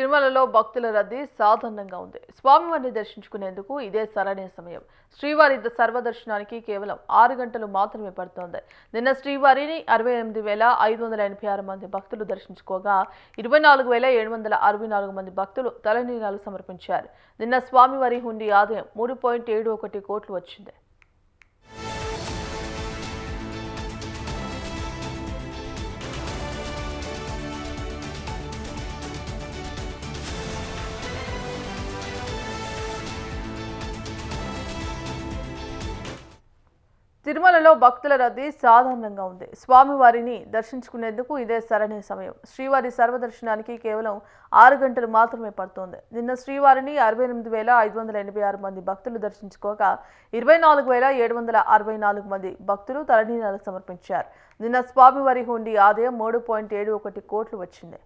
తిరుమలలో భక్తుల రద్దీ సాధారణంగా ఉంది. స్వామివారిని దర్శించుకునేందుకు ఇదే సరైన సమయం. శ్రీవారి సర్వదర్శనానికి కేవలం 6 గంటలు మాత్రమే పడుతోంది. నిన్న శ్రీవారిని 68,586 మంది భక్తులు దర్శించుకోగా 24,764 మంది భక్తులు తలనీలాలు సమర్పించారు. నిన్న స్వామివారి హుండీ ఆదాయం 3.71 కోట్లు వచ్చింది. తిరుమలలో భక్తుల రద్దీ సాధారణంగా ఉంది. స్వామివారిని దర్శించుకునేందుకు ఇదే సరైన సమయం. శ్రీవారి సర్వదర్శనానికి కేవలం 6 గంటలు మాత్రమే పడుతోంది. నిన్న శ్రీవారిని 68,586 మంది భక్తులు దర్శించుకోగా 24,764 మంది భక్తులు తలనీలాలు సమర్పించారు. నిన్న స్వామివారి హుండీ ఆదాయం 3.71 కోట్లు వచ్చింది.